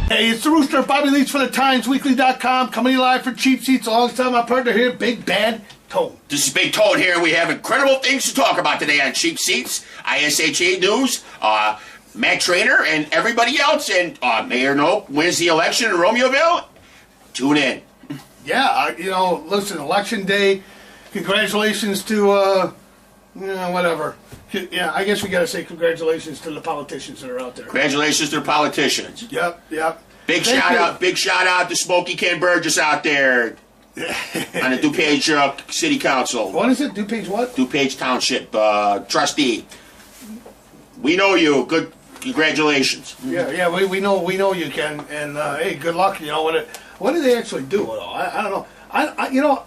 Hey, it's the Rooster, Bobby Leach for the TimesWeekly.com, coming live for Cheap Seats alongside my partner here, Big Bad Tone. This is Big Tone here. We have incredible things to talk about today on Cheap Seats, ISHA News, Matt Trainer, and everybody else. And Mayor Noak wins the election in Romeoville. Tune in. Yeah, listen, election day. Congratulations to, whatever. Yeah, I guess we got to say congratulations to the politicians that are out there. Congratulations to the politicians. Yep. Big shout out to Smokey Ken Burgess out there on the DuPage City Council. What is it? DuPage what? DuPage Township trustee. We know you. Good. Congratulations. Yeah. We know you, Ken. And hey, good luck. What do they actually do? I don't know.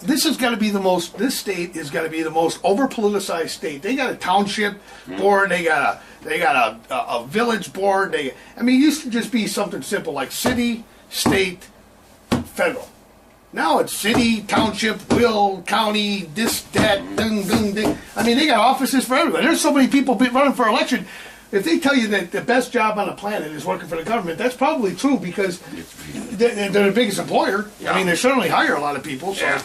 This is got to be this state is going to be the most over-politicized state. They got a township board. They got a village board. It used to just be something simple like city, state, federal. Now it's city, township, will, county, this, that, ding. They got offices for everybody. There's so many people running for election. If they tell you that the best job on the planet is working for the government, that's probably true because they're the biggest employer. Yeah. They certainly hire a lot of people. So, I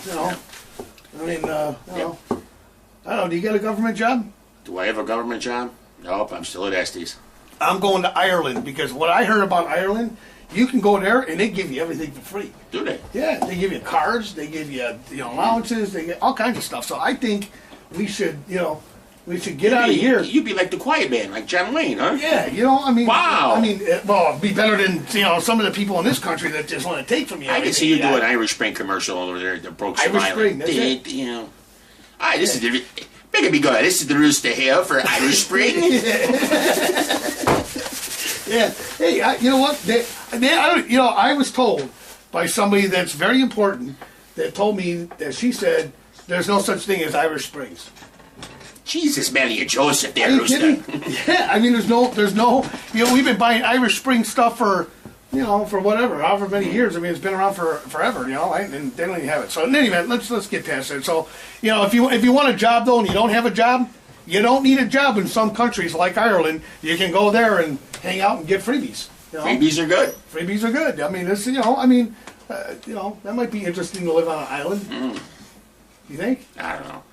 don't know. Do you get a government job? Do I have a government job? Nope, I'm still at Estes. I'm going to Ireland because what I heard about Ireland, you can go there and they give you everything for free. Do they? Yeah, they give you cards, they give you allowances, they get all kinds of stuff. So I think we should, we should get out of here. You'd be like the quiet man, like John Wayne, huh? Yeah, Wow. It'd be better than some of the people in this country that just want to take from you. I can see you do an Irish Spring commercial over there that broke some Irish island. Spring, that's it. All right, this is the make it be good. This is the Rooster here for Irish Spring. Yeah. Hey, you know what? I was told by somebody that's very important that told me that she said there's no such thing as Irish Springs. Jesus, Mary and Joseph, there, Are you Rooster. kidding? Yeah, there's no. We've been buying Irish Spring stuff for whatever, however many years. It's been around for forever, and they don't even have it. So in any event, let's get past it. So, if you want a job though and you don't have a job, you don't need a job in some countries like Ireland. You can go there and hang out and get freebies. Freebies are good. Freebies are good. That might be interesting to live on an island. You think? I don't know.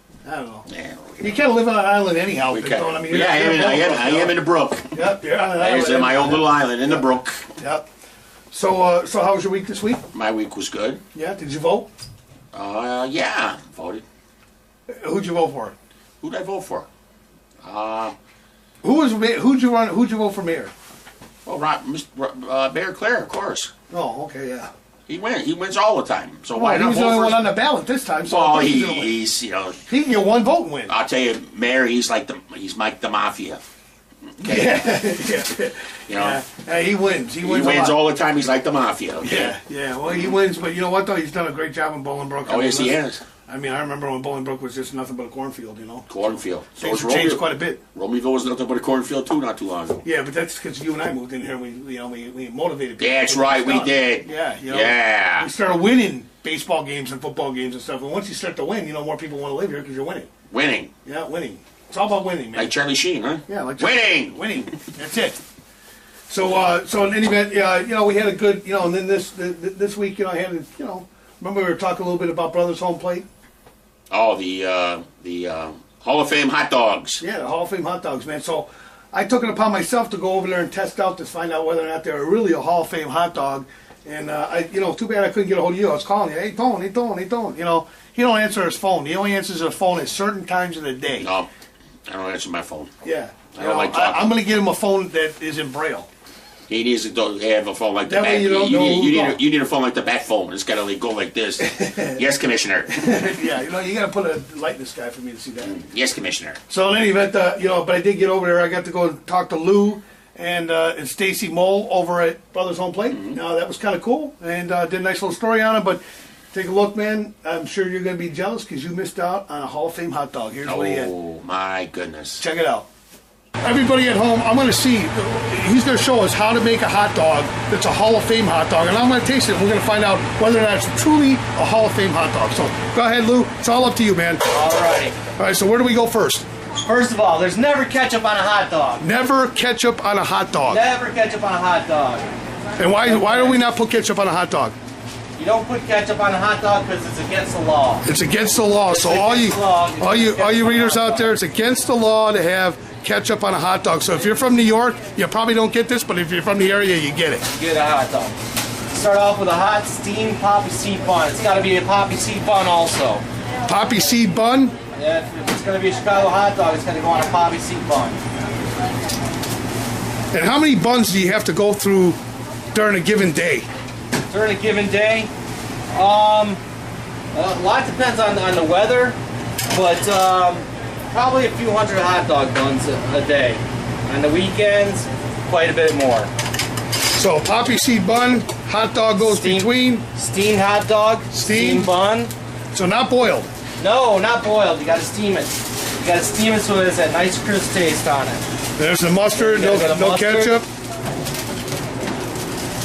Yeah, you can't live on an island anyhow. I am am in the brook. Yep, you're on an island. I'm in my own little island in the brook. Yep. So how was your week this week? My week was good. Yeah. Did you vote? Yeah, voted. Who'd you vote for? Who'd I vote for? Who'd you vote for mayor? Well, Mayor Claire, of course. Oh, okay, yeah. He wins all the time. So Well, why he not was the vote only for one on the ballot this time. So Well, he's he can get one vote and win. I'll tell you, Mayor, he's like the mafia. Okay? Yeah. He wins. He wins. He wins all the time. He's like the mafia. Okay? Yeah. Well, he wins, but you know what though? He's done a great job in Bolingbrook. Oh, yes, he has. I remember when Bolingbrook was just nothing but a cornfield, Cornfield. Things have changed quite a bit. Romeoville was nothing but a cornfield too, not too long ago. Yeah, but that's because you and I moved in here. We motivated people. That's right, we did. Yeah, Yeah. We started winning baseball games and football games and stuff. And once you start to win, more people want to live here because you're winning. Winning. Yeah, winning. It's all about winning, man. Like Charlie Sheen, huh? Yeah, like winning. Winning. That's it. So in any event, we had a good, and then this week, I had, remember we were talking a little bit about Brothers Home Plate. Oh, the Hall of Fame hot dogs. Yeah, the Hall of Fame hot dogs, man. So I took it upon myself to go over there and test out to find out whether or not they're really a Hall of Fame hot dog. And too bad I couldn't get a hold of you. I was calling you, hey Tone. He don't answer his phone. He only answers his phone at certain times of the day. No, I don't answer my phone. Yeah, I don't like talking. I'm going to get him a phone that is in Braille. He needs to have a phone like the That way bat. you don't know who called. You need a phone like the bat phone. It's got to go like this. Yes, Commissioner. Yeah, you got to put a light in the sky for me to see that. Yes, Commissioner. So in any event, but I did get over there. I got to go and talk to Lou and Stacy Mole over at Brothers Home Plate. That was kind of cool, and did a nice little story on it. But take a look, man. I'm sure you're going to be jealous because you missed out on a Hall of Fame hot dog. Here's what he had. Oh my goodness! Check it out. Everybody at home, I'm going to see. He's going to show us how to make a hot dog that's a Hall of Fame hot dog, and I'm going to taste it. And we're going to find out whether or not it's truly a Hall of Fame hot dog. So go ahead, Lou. It's all up to you, man. All right. All right. So where do we go first? First of all, there's never ketchup on a hot dog. Never ketchup on a hot dog. Never ketchup on a hot dog. And why do we not put ketchup on a hot dog? You don't put ketchup on a hot dog because it's against the law. It's against the law. So all you readers out there, it's against the law to have ketchup on a hot dog. So if you're from New York, you probably don't get this, but if you're from the area, you get it. You get a hot dog. Start off with a hot steamed poppy seed bun. It's got to be a poppy seed bun also. Poppy seed bun. Yeah, if it's going to be a Chicago hot dog, it's going to go on a poppy seed bun. And how many buns do you have to go through during a given day? During a given day, a lot depends on the weather, but probably a few hundred hot dog buns a day. On the weekends, quite a bit more. So poppy seed bun, hot dog goes between. Steamed hot dog, steamed bun. So not boiled. No, not boiled. You got to steam it. You got to steam it so it has that nice crisp taste on it. There's the mustard, no ketchup.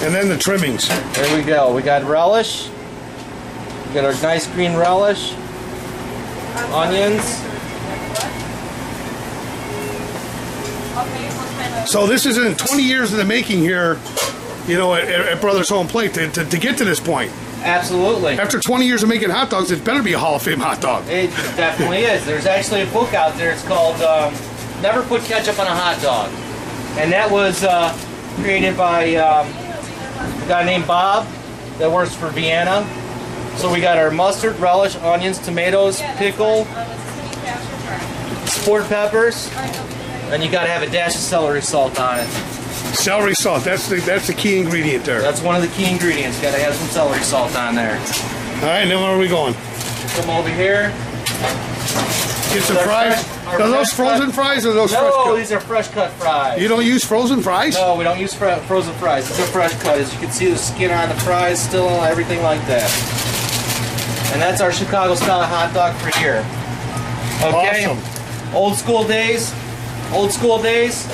And then the trimmings. There we go. We got relish. We got our nice green relish. Onions. So this is in 20 years in the making here, you know, at Brothers Home Plate to get to this point. Absolutely. After 20 years of making hot dogs, it better be a Hall of Fame hot dog. It definitely is. There's actually a book out there. It's called Never Put Ketchup on a Hot Dog. And that was created by a guy named Bob that works for Vienna. So we got our mustard, relish, onions, tomatoes, pickle, sport peppers, and you got to have a dash of celery salt on it. Celery salt, that's the key ingredient there. That's one of the key ingredients. Got to have some celery salt on there. All right, now where are we going? Come over here. Get some fries. Are those frozen fries or those fresh cut? No, these are fresh cut fries. You don't use frozen fries? No, we don't use frozen fries. It's a fresh cut. As you can see, the skin on the fries, still everything like that. And that's our Chicago style hot dog for here. Okay. Awesome. Old school days. Old school days.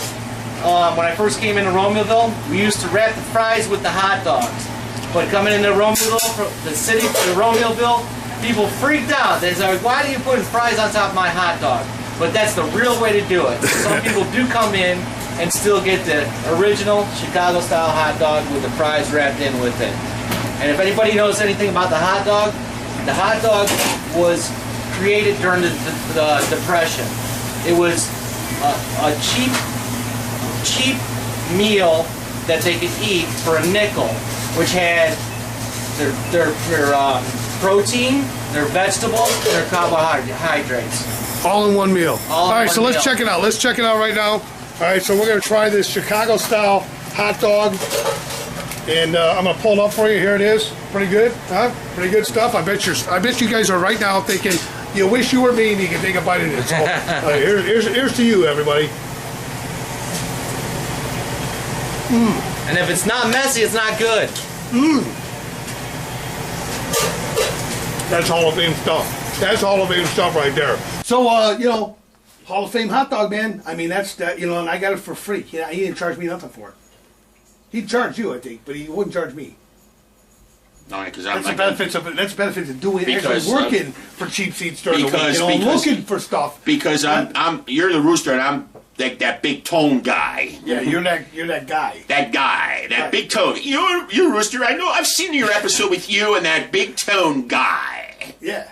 When I first came into Romeoville, we used to wrap the fries with the hot dogs. But coming into Romeoville, from the city to Romeoville, people freaked out. They said, "Why do you put fries on top of my hot dog?" But that's the real way to do it. Some people do come in and still get the original Chicago-style hot dog with the fries wrapped in with it. And if anybody knows anything about the hot dog was created during the Depression. It was a cheap meal that they could eat for a nickel, which had their protein, their vegetables, and their carbohydrates. All in one meal. All right, so let's meal. check it out. Let's check it out right now. All right, so we're going to try this Chicago-style hot dog. And I'm going to pull it up for you. Here it is. Pretty good, huh? Pretty good stuff. I bet you guys are right now thinking, you wish you were me and you can take a bite of it. So, here's to you, everybody. And if it's not messy, it's not good. That's Hall of Fame stuff. That's Hall of Fame stuff right there. So, you know, Hall of Fame hot dog, man. I mean, that's that. You know, and I got it for free. He didn't charge me nothing for it. He'd charge you, I think, but he wouldn't charge me. No, because That's the benefits of it. That's the benefits of doing actually working for cheap seats during the week. You know, looking for stuff. Because you're the rooster, and I'm that big tone guy. Yeah, you're that guy. That guy, that big tone. You're rooster. I know. I've seen your episode with you and that big tone guy. Yeah.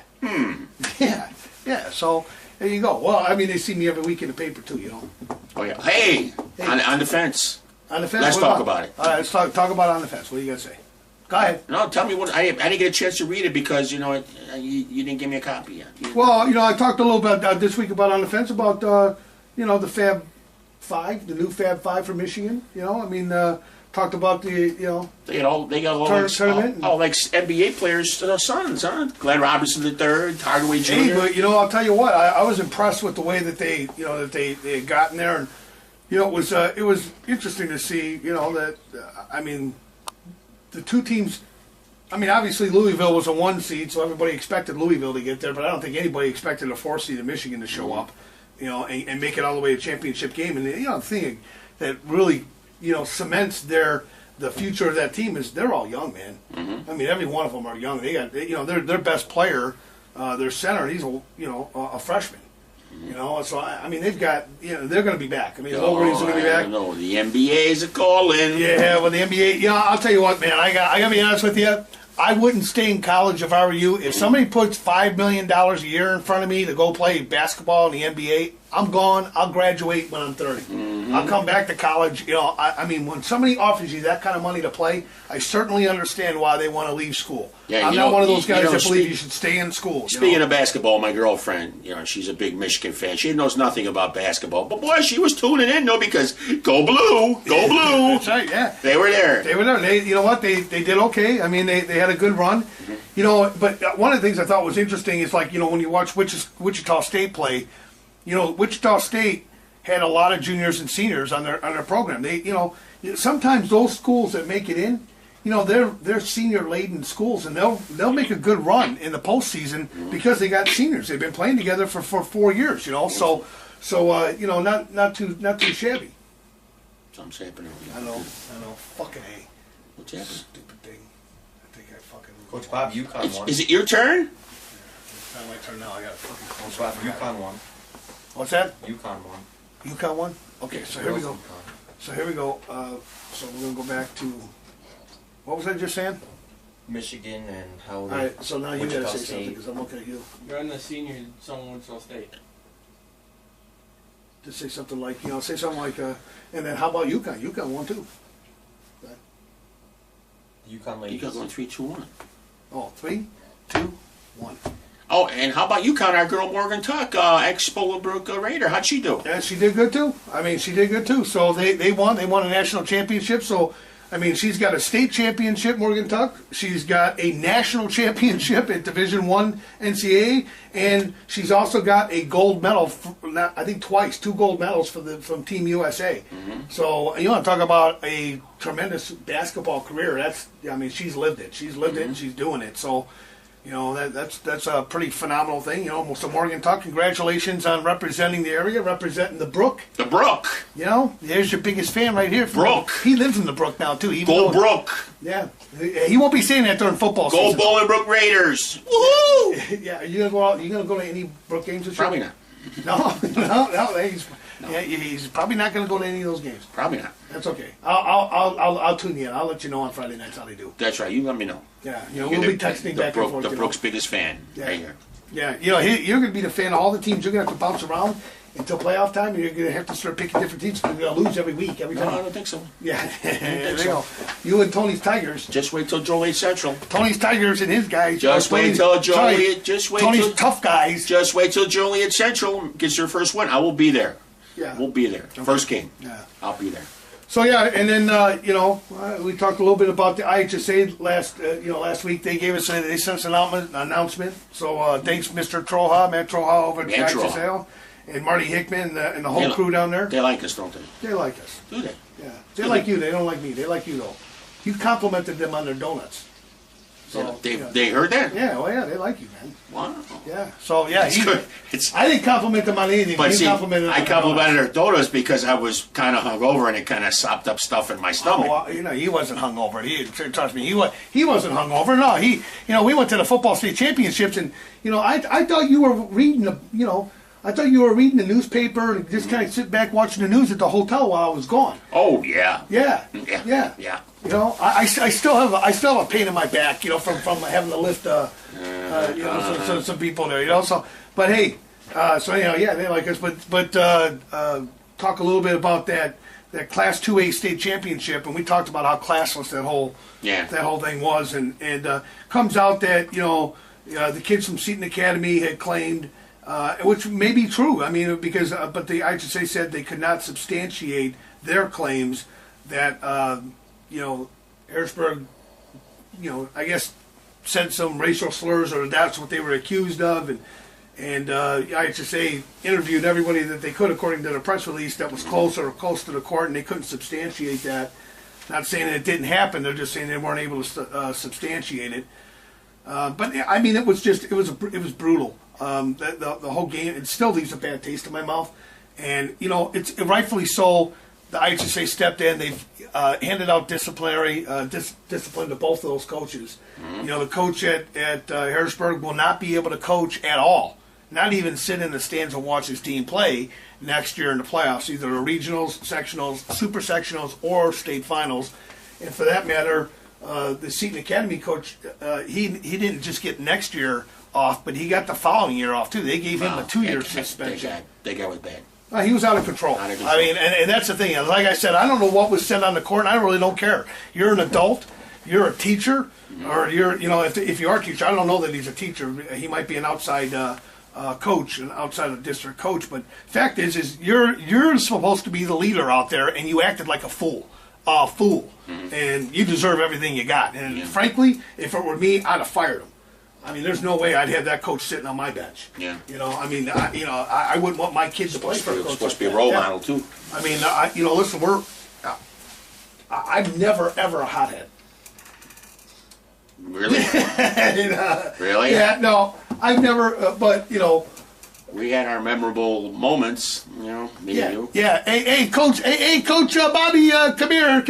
Yeah. So there you go. Well, I mean, they see me every week in the paper too. You know. Oh yeah. Hey. On the fence. On the fence. Let's talk about it. All right, let's talk about on the fence. What do you got to say? Go ahead. No, tell me what. I didn't get a chance to read it because you didn't give me a copy yet. Well, I talked a little bit this week about on the fence about the Fab Five, the new Fab Five from Michigan. I mean, talked about the they got all tournament. All like NBA players' sons, huh? Glenn Robinson III, Hardaway Jr. Hey, but I'll tell you what, I was impressed with the way that they had gotten there, and it was interesting to see that I mean. The two teams, I mean, obviously Louisville was a 1 seed, so everybody expected Louisville to get there, but I don't think anybody expected a 4 seed in Michigan to show up, and make it all the way to championship game. And the thing that really, cements the future of that team is they're all young, man. Mm-hmm. I mean, every one of them are young. They got, their best player, their center, he's a freshman. You know, so I mean, they've got, they're going to be back. I mean, Wolverine's going to be back. No, the NBA's a calling. Yeah, well, the NBA. I'll tell you what, man. I got to be honest with you. I wouldn't stay in college if I were you. If somebody puts $5 million a year in front of me to go play basketball in the NBA, I'm gone. I'll graduate when I'm 30. I'll come back to college. I mean, when somebody offers you that kind of money to play, I certainly understand why they want to leave school. Yeah, I'm not one of those guys that believe you should stay in school. Speaking of basketball, my girlfriend, she's a big Michigan fan. She knows nothing about basketball, but boy, she was tuning in, because go blue, go blue. That's right. Yeah, they were there. They were there. You know what? They did okay. I mean, they had a good run. But one of the things I thought was interesting is when you watch Wichita State play. Wichita State had a lot of juniors and seniors on their program. They, sometimes those schools that make it in, they're senior laden schools, and they'll make a good run in the postseason because they got seniors. They've been playing together for 4 years. So not too shabby. Something's happening. I know. Fucking A. What's happening? Stupid thing. I think I fucking. Coach Bob, UConn won. Is it your turn? It's not my turn now. I got to fucking close. Coach Bob, UConn won. What's that? UConn won. UConn won? Okay, so here we go. So we're going to go back to, what was I just saying? Michigan and how. All right, so now you got to Wichita say something State. because I'm looking at you. You're in the senior zone, Wichita State. To say something like, and then how about UConn? UConn won too. UConn You ladies. got going 3-2-1. Oh, 3, 2, 1. Oh, and how about UConn? Our girl Morgan Tuck, ex-Bolingbrook Raider. How'd she do? Yeah, she did good too. I mean, she did good too. So they won. They won a national championship. So, I mean, she's got a state championship, Morgan Tuck. She's got a national championship at Division I NCAA, and she's also got a gold medal. I think twice, 2 gold medals from Team USA. So you want to talk about a tremendous basketball career? She's lived it. She's lived it, and she's doing it. So. That's a pretty phenomenal thing. So Morgan Tuck, congratulations on representing the area, representing the Brook. The Brook. There's your biggest fan right here. Brook. He lives in the Brook now too. Go Brook. Yeah, he won't be saying that during football Go season. Bolingbrook Raiders. Woohoo! Yeah, are you gonna go out? You gonna go to any Brook games this year? Probably not. No. He's probably not gonna go to any of those games. Probably not. That's okay. I'll tune you in. I'll let you know on Friday nights how they do. That's right. You let me know. Yeah, we'll be texting back and forth. The Brook's biggest fan. Yeah. Right here. Yeah, you're going to be the fan of all the teams. You're going to have to bounce around until playoff time, and you're going to have to start picking different teams because you're going to lose every week, every No, time. I don't think so. Yeah, there you go. You and Tony's Tigers. Just wait till Joliet Central. Tony's Tigers and his guys. Just wait till Joliet. Tony's tough guys. Just wait till Joliet Central gets their first win. I will be there. Yeah. We'll be there. Okay. First game. Yeah. I'll be there. So yeah, and then we talked a little bit about the IHSA last week. They gave us they sent us an announcement. So thanks, Mr. Troja, Matt Troja over at the IHSA, and Marty Hickman and the whole crew down there. They like us, don't they? They like us. Do they? Yeah, they like you. They don't like me. They like you though. You complimented them on their donuts. So They heard that? Yeah, well, yeah, they like you, man. Wow. Yeah. So yeah, It's good. I didn't compliment them on anything. But you see, complimented them I on complimented her donuts because I was kind of hungover and it kind of sopped up stuff in my stomach. Oh, well, he wasn't hungover. Trust me, he wasn't hungover. No, we went to the football state championships, and I thought you were reading I thought you were reading the newspaper and just kind of sit back watching the news at the hotel while I was gone. Oh yeah. Yeah. Yeah. Yeah. I still have a pain in my back, from having to lift some people there, So, but hey, they like us. But talk a little bit about that Class 2A state championship, and we talked about how classless that whole thing was, and comes out that the kids from Seton Academy had claimed. Which may be true. I mean, because but the IHSA said they could not substantiate their claims that Harrisburg, I guess said some racial slurs, or that's what they were accused of, and IHSA interviewed everybody that they could according to the press release that was close to the court, and they couldn't substantiate that. Not saying that it didn't happen; they're just saying they weren't able to substantiate it. But I mean, it was brutal. The whole game, it still leaves a bad taste in my mouth, and it's rightfully so. The IHSA stepped in; they've handed out discipline to both of those coaches. The coach at Harrisburg will not be able to coach at all. not even sit in the stands and watch his team play next year in the playoffs, either the regionals, sectionals, super sectionals, or state finals. And for that matter, the Seton Academy coach, he didn't just get next year off, but he got the following year off too. They gave him a 2-year suspension. That guy was bad. He was out of control. I mean, and that's the thing. Like I said, I don't know what was said on the court, and I really don't care. You're an adult. You're a teacher, or if you are a teacher, I don't know that he's a teacher. He might be an outside coach, an outside of district coach. But fact is you're supposed to be the leader out there, and you acted like a fool. And you deserve everything you got. And frankly, if it were me, I'd have fired him. I mean, there's no way I'd have that coach sitting on my bench. Yeah. I mean, I wouldn't want my kids to play for a coach. Supposed to be a role model too. I mean, listen, I'm never ever a hothead. Really? Really? Yeah, no, I've never. But we had our memorable moments. Me and you. Yeah. Hey, coach. Hey, coach. Bobby, come here.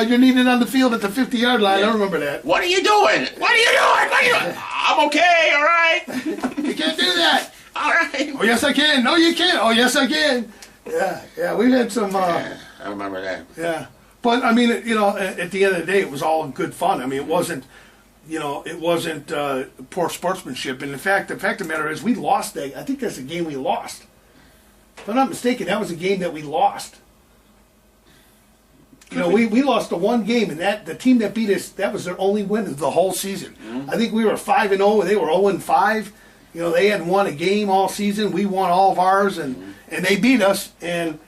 You're needed on the field at the 50-yard line. I remember that. What are you doing? What are you doing? I'm okay. All right. You can't do that. All right. Oh yes, I can. No, you can't. Oh yes, I can. Yeah. We've had some. I remember that. Yeah, but I mean, at the end of the day, it was all in good fun. I mean, it wasn't. It wasn't poor sportsmanship. And in fact, the fact of the matter is, we lost that. I think that's a game we lost. If I'm not mistaken, that was a game that we lost. We lost the one game, and the team that beat us, that was their only win of the whole season. Mm-hmm. I think we were 5-0, and they were 0-5. They hadn't won a game all season. We won all of ours, and they beat us. And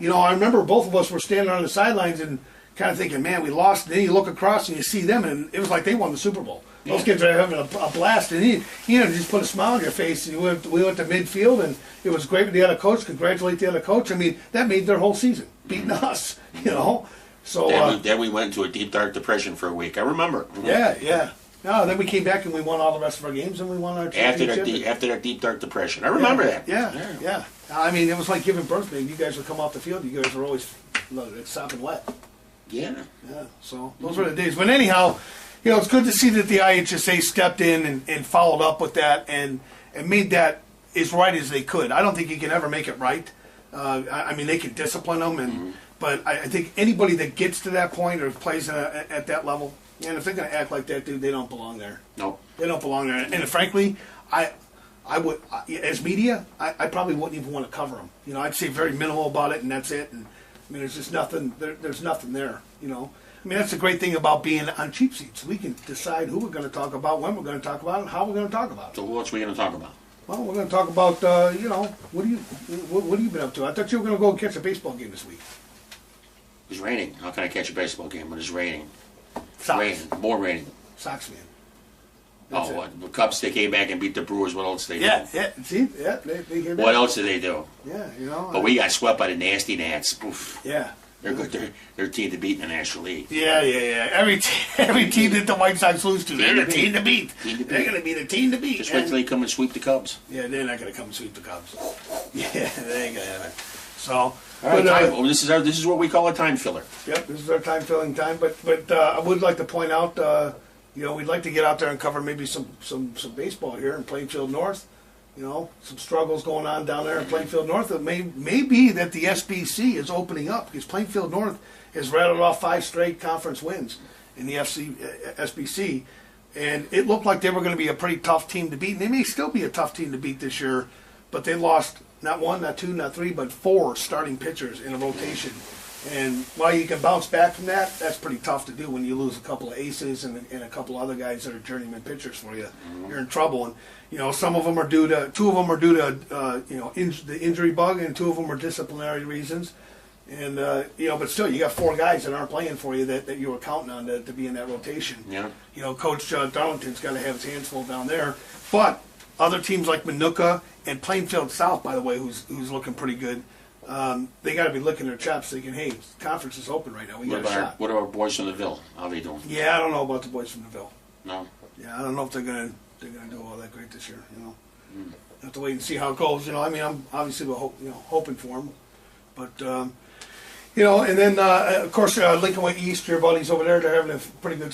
I remember both of us were standing on the sidelines and kind of thinking, man, we lost. And then you look across and you see them, and it was like they won the Super Bowl. Those kids are having a blast, and he just put a smile on your face. And we went to midfield, and it was great with the other coach. Congratulate the other coach. I mean, that made their whole season, beating us. So then we went into a deep dark depression for a week. I remember. Mm-hmm. Yeah. No, then we came back and we won all the rest of our games, and we won our championship. After that deep dark depression, I remember that. Yeah. I mean, it was like giving birth. You guys would come off the field. You guys were always sopping wet. Yeah. So those were the days. But anyhow, it's good to see that the IHSA stepped in and followed up with that and made that as right as they could. I don't think you can ever make it right. I mean, they can discipline them, but I think anybody that gets to that point or plays at that level, and if they're going to act like that, dude, they don't belong there. No, they don't belong there. And frankly, I would, as media, I probably wouldn't even want to cover them. I'd say very minimal about it, and that's it. And I mean, there's just nothing. There's nothing there. I mean, that's the great thing about being on cheap seats. We can decide who we're going to talk about, when we're going to talk about it, and how we're going to talk about it. So what are we going to talk about? Well, we're going to talk about, what have you been up to? I thought you were going to go and catch a baseball game this week. It's raining. How can I catch a baseball game when it's raining? Sox. Raining. More raining. Sox, man. The Cubs, they came back and beat the Brewers. What else did they do? Yeah. See? Yeah, they came back. What else did they do? Yeah, But we got swept by the nasty Nats. Oof. Yeah. They're good. They're a team to beat in the National League. Yeah. Every team that the White Sox lose to, they're the team to beat. They're going to be the team to beat. Just wait till they come and sweep the Cubs. Yeah, they're not going to come and sweep the Cubs. Yeah, they ain't going to have it. So, this is what we call a time filler. Yep, this is our time filling time. But I would like to point out, we'd like to get out there and cover maybe some baseball here in Plainfield North. Some struggles going on down there in Plainfield North. It may be that the SBC is opening up because Plainfield North has rattled off 5 straight conference wins in the SBC. And it looked like they were going to be a pretty tough team to beat. And they may still be a tough team to beat this year, but they lost not 1, not 2, not 3, but 4 starting pitchers in a rotation. And while you can bounce back from that, that's pretty tough to do when you lose a couple of aces and a couple other guys that are journeyman pitchers for you. Mm-hmm. You're in trouble. And, some of them are due to, 2 of them are due to, the injury bug, and 2 of them are disciplinary reasons. And, but still, you got 4 guys that aren't playing for you that you were counting on to be in that rotation. Yeah. Coach Darlington's got to have his hands full down there. But other teams like Manuka and Plainfield South, by the way, who's looking pretty good, they got to be licking their chops thinking, hey, conference is open right now. We got a shot. What are our boys from the Ville? How are they doing? Yeah, I don't know about the boys from the Ville. No? Yeah, I don't know if they're gonna do all that great this year, Have to wait and see how it goes, I mean, I'm obviously hoping for them. But, and then, of course, Lincoln Way East, your buddies over there, they're having a pretty good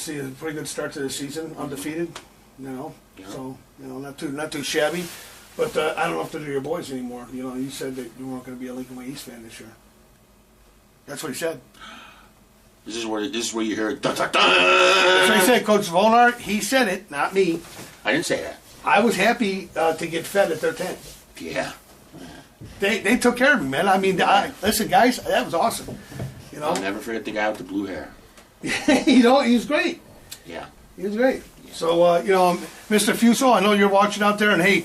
start to the season, undefeated, Yeah. So, not too shabby. But I don't know if they're your boys anymore. You know, you said that you weren't going to be a Lincoln Way East fan this year. That's what he said. This is where you hear it. Dun, dun, dun. That's what he said, Coach Volnart. He said it, not me. I didn't say that. I was happy to get fed at their tent. Yeah. They took care of me, man. I mean, listen, guys, that was awesome. You know, I'll never forget the guy with the blue hair. you know, he was great. Yeah. He was great. So, you know, Mr. Fusel, I know you're watching out there, and hey,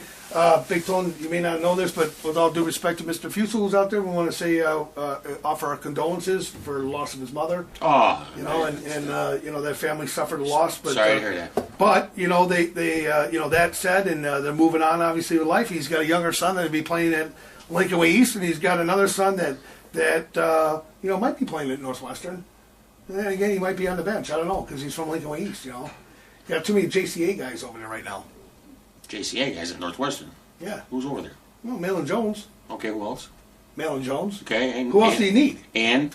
Big Tone, you may not know this, but with all due respect to Mr. Fusel who's out there, we want to say, offer our condolences for the loss of his mother. Oh. You know, and you know, that family suffered a loss. But, Sorry to hear that. But, you know, they you know, that said, and they're moving on, obviously, with life. He's got a younger son that'll be playing at Lincoln Way East, and he's got another son that you know, might be playing at Northwestern. And then again, he might be on the bench. I don't know, because he's from Lincoln Way East, you know. You got too many JCA guys over there right now. JCA guys at Northwestern. Yeah. Who's over there? Well, Malin Jones. Okay, who else? Malin Jones. Okay. And, Who else do you need? And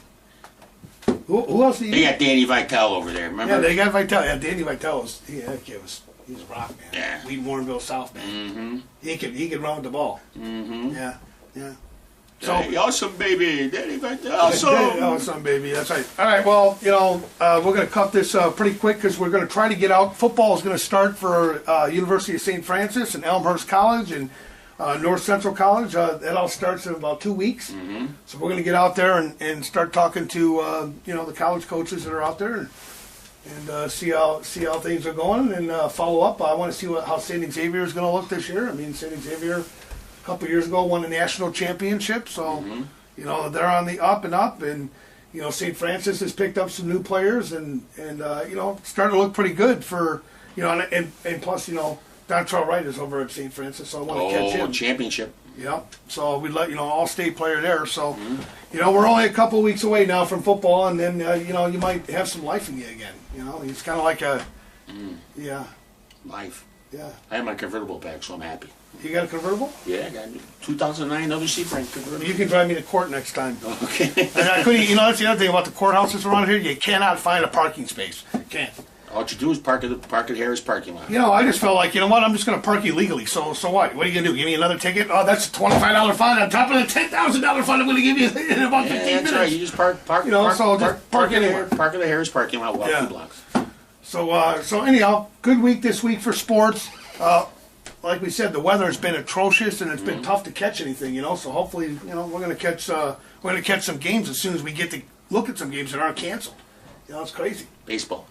Who else do you they need? got Danny Vitale over there, remember? Yeah, they got Vitale. Yeah, Danny Vitale was, that kid was, he was a rock, man. Yeah. Leading Warrenville South, man. Mm-hmm. He could run with the ball. Mm-hmm. Yeah, yeah. Hey, awesome, baby. Danny Vitale, awesome. Awesome, baby. That's right. All right, well, you know, we're going to cut this pretty quick because we're going to try to get out. Football is going to start for University of St. Francis and Elmhurst College and North Central College. That all starts in about 2 weeks. Mm-hmm. So we're going to get out there and start talking to, you know, the college coaches that are out there and see how things are going and follow up. I want to see how St. Xavier is going to look this year. I mean, St. Xavier a couple years ago won a national championship, so you know they're on the up and up, and you know St. Francis has picked up some new players and you know starting to look pretty good for you know and plus you know Dontrell Wright is over at St. Francis, so I want to catch him. Championship. Yeah, so we let you know all-state player there. So you know we're only a couple of weeks away now from football, and then you know you might have some life in you again. You know, it's kind of like a Life. yeah. I have my convertible back, so I'm happy. You got a convertible? Yeah, I got a 2009 WC Frank convertible. You can drive me to court next time. Okay. And I couldn't, you know, that's the other thing about the courthouses around here. You cannot find a parking space. You can't. All you do is park at Harris parking lot. You know, I just felt like, you know what? I'm just going to park illegally. So what? What are you going to do? Give me another ticket? Oh, that's a $25 fine on top of the $10,000 fine I'm going to give you in about 15 Yeah, minutes. that's right. You just park. You know, so just park anywhere. Park at the Harris parking lot. Walk Yeah. 2 blocks. So anyhow, good week this week for sports. Like we said, the weather has been atrocious, and it's been tough to catch anything. You know, so hopefully, you know, we're going to catch some games as soon as we get to look at some games that aren't canceled. You know, it's crazy. Baseball.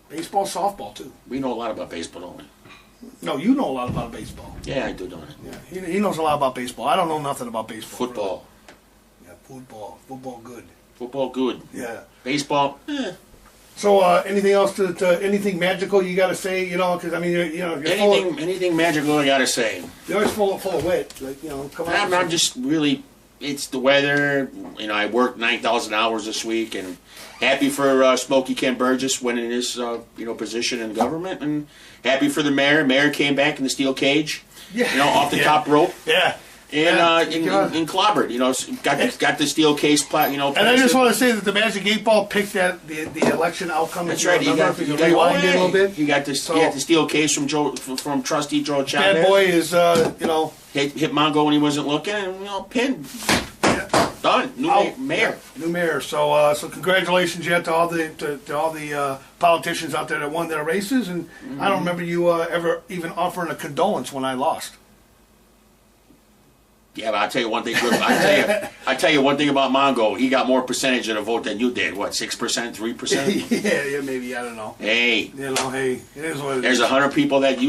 Baseball, softball too. We know a lot about baseball, don't we? No, you know a lot about baseball. Yeah, I do, don't I? Yeah, he knows a lot about baseball. I don't know nothing about baseball. Football. Really. Yeah, football, good. Football, good. Yeah. Baseball, So, anything else anything magical you got to say? You know, because I mean, you're anything magical I gotta say. you're always full of wit. Like, you know, come on. I'm just really, it's the weather. You know, I worked 9,000 hours this week, and happy for Smokey Ken Burgess winning his position in government, and happy for the mayor. Mayor came back in the steel cage, off the top rope. Yeah. And clobbered, got the steel case, And I just want to say that the Magic 8 Ball picked the election outcome. That's right. You rewind it a little bit. He got the steel case from Trustee Joe Chavez. Bad boy is hit Mongo when he wasn't looking, and pinned. Done. New mayor. New mayor. So congratulations yet to all the politicians out there that won their races. And I don't remember you ever even offering a condolence when I lost. Yeah, but I'll tell you one thing. I tell you one thing about Mongo. He got more percentage of the vote than you did. What, 6%, 3%? yeah, maybe. I don't know. Hey, it is what it there's is. 100 people that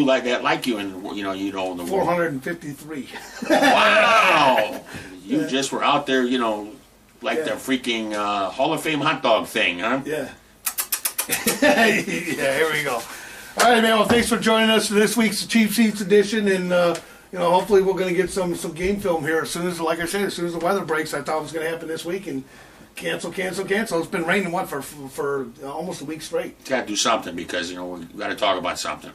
like you, and in the world. 453. Wow! You just were out there, like the freaking Hall of Fame hot dog thing, huh? Yeah. Yeah, here we go. All right, man. Well, thanks for joining us for this week's Cheap Seats edition, and hopefully we're going to get some game film here as soon as, like I said, as soon as the weather breaks. I thought it was going to happen this week, and cancel. It's been raining for almost a week straight. Got to do something because we got to talk about something.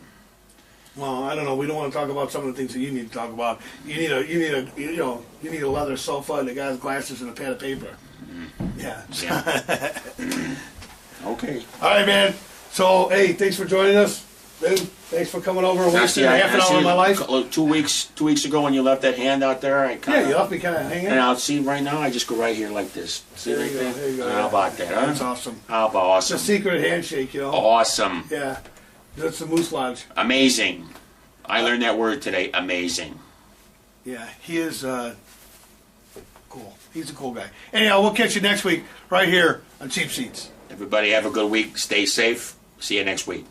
Well, I don't know. We don't want to talk about some of the things that you need to talk about. You need a leather sofa and a guy's glasses and a pad of paper. Yeah. Okay. All right, man. So, hey, thanks for joining us. Dude, thanks for coming over and I wasting see- half an I hour see of my life. 2 weeks ago when you left that hand out there, I Yeah, kind you of. left me kind of hanging. And I'll see right now. I just go right here like this. See There right you go, there? there you go, How yeah. about that? Huh? That's awesome. How about It's a awesome? secret handshake, you know. Awesome. Yeah, that's the Moose Lodge. Amazing. I learned that word today. Amazing. Yeah, he is cool. He's a cool guy. Anyhow, we'll catch you next week right here on Cheap Seats. Everybody have a good week. Stay safe. See you next week.